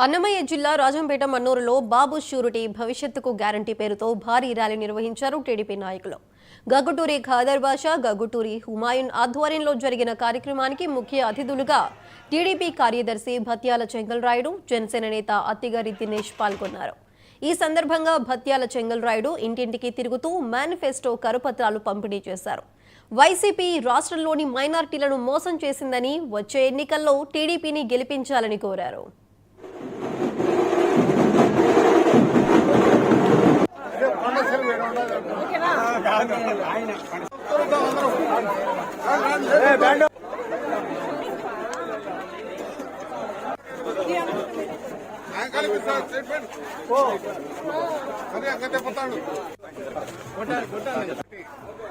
అన్నమయ్య జిల్లా రాజంపేట మన్నూరులో బాబు షూరిటీ భవిష్యత్తుకు గ్యారంటీ పేరుతో భారీ ర్యాలీ నిర్వహించారు టీడీపీ నాయకులు. గగుటూరి ఖాదర్ బాషా, గగుటూరి హుమాయూన్ ఆధ్వర్యంలో జరిగిన కార్యక్రమానికి ముఖ్య అతిథులుగా టీడీపీ కార్యదర్శి భత్యాల చెంగల్ రాయుడు, జనసేన నేత అత్తిగారి దినేష్ పాల్గొన్నారు. ఈ సందర్భంగా భత్యాల చెంగల్ రాయుడు ఇంటింటికి తిరుగుతూ మేనిఫెస్టో కరపత్రాలు పంపిణీ చేశారు. వైసీపీ రాష్ట్రంలోని మైనారిటీలను మోసం చేసిందని, వచ్చే ఎన్నికల్లో టీడీపీని గెలిపించాలని కోరారు.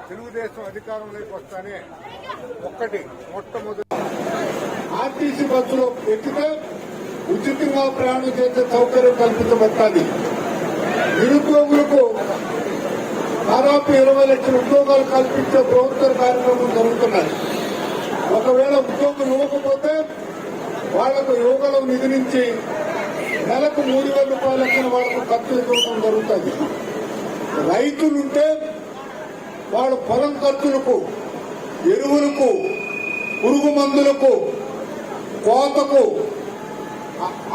తెలుగుదేశం అధికారంలోకి వస్తానే మొట్టమొదటి ఆర్టీసీ బస్సులో ఎక్కితే ఉచితంగా ప్రయాణం చేసే సౌకర్యం కల్పించబట్టాలి. నిరుద్యోగులకు దాదాపు 20 లక్షల ఉద్యోగాలు కల్పించే ప్రభుత్వ కార్యక్రమం జరుగుతున్నాయి. ఒకవేళ ఉద్యోగం ఇవ్వకపోతే వాళ్లకు యువకుల నిధి నుంచి నెలకు 3,000 రూపాయల లెక్కన వాళ్లకు ఖర్చు ఇవ్వడం జరుగుతుంది. రైతులుంటే వాళ్ళ పొలం ఖర్చులకు, ఎరువులకు, పురుగు మందులకు, కోతకు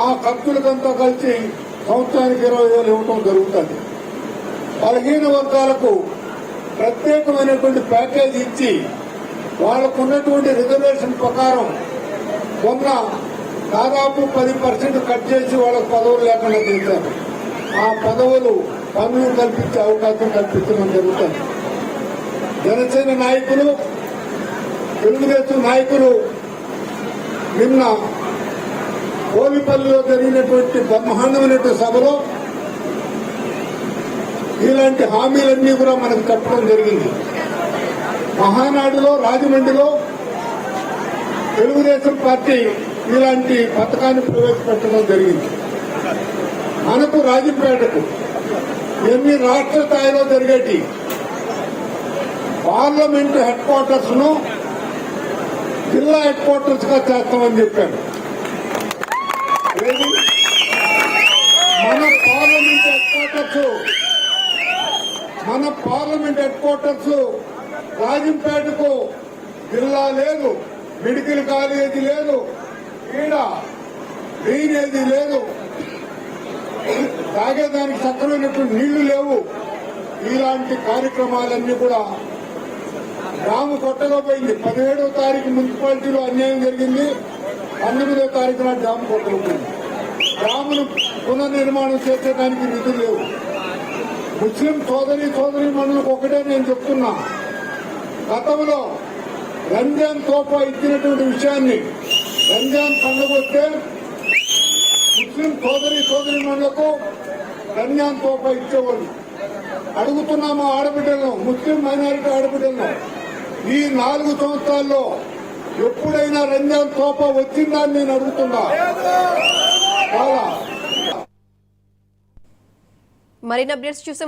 ఆ ఖర్చులకంతా కలిసి సంవత్సరానికి 20,000 ఇవ్వడం జరుగుతుంది. బలహీన వర్గాలకు ప్రత్యేకమైనటువంటి ప్యాకేజ్ ఇచ్చి వాళ్లకు ఉన్నటువంటి రిజర్వేషన్ ప్రకారం కొన్న దాదాపు 10% కట్ చేసి వాళ్ళకు పదవులు లేకుండా చేశారు. ఆ పదవులు పనులు కల్పించే అవకాశం కల్పించడం జరుగుతుంది. జనసేన నాయకులు, తెలుగుదేశం నాయకులు నిన్న కోవిపల్లిలో జరిగినటువంటి బ్రహ్మాండమైనటువంటి సభలో ఇలాంటి హామీలన్నీ కూడా మనకు చెప్పడం జరిగింది. మహానాడులో, రాజమండ్రిలో తెలుగుదేశం పార్టీ ఇలాంటి పథకాన్ని ప్రవేశపెట్టడం జరిగింది. మనకు రాజంపేటకు ఎన్ని రాష్ట్ర స్థాయిలో జరిగేటి పార్లమెంటు హెడ్ క్వార్టర్స్ ను జిల్లా హెడ్ క్వార్టర్స్ గా చేస్తామని చెప్పారు. మన పార్లమెంట్ హెడ్ క్వార్టర్స్ రాజంపేటకు జిల్లా లేదు, మెడికల్ కాలేజీ లేదు, ఈడ డ్రైనేజీ లేదు, తాగేదానికి సక్రమైనటువంటి నీళ్లు లేవు. ఇలాంటి కార్యక్రమాలన్నీ కూడా గ్రామ కొట్టగా పోయింది. 17వ తారీఖు మున్సిపాలిటీలో అన్యాయం జరిగింది. 19వ తారీఖున డ్యాము కొట్టగా పోయింది. డ్యామును పునర్నిర్మాణం చేసేదానికి నిధులు లేవు. ముస్లిం సోదరి మనులకు ఒకటే నేను చెప్తున్నా, గతంలో రంజాన్ తోఫా ఇచ్చినటువంటి విషయాన్ని, రంజాన్ పండుగ వస్తే ముస్లిం సోదరి మనులకు రంజాన్ తోఫా ఇచ్చేవాళ్ళు. అడుగుతున్నాము ఆడబిడ్డలను, ముస్లిం మైనారిటీ ఆడబిడ్డలను, ఈ 4 సంవత్సరాల్లో ఎప్పుడైనా రంజాన్ తోఫా వచ్చిందా అని నేను అడుగుతున్నా. మరిన్ని అప్డేట్స్ చూసే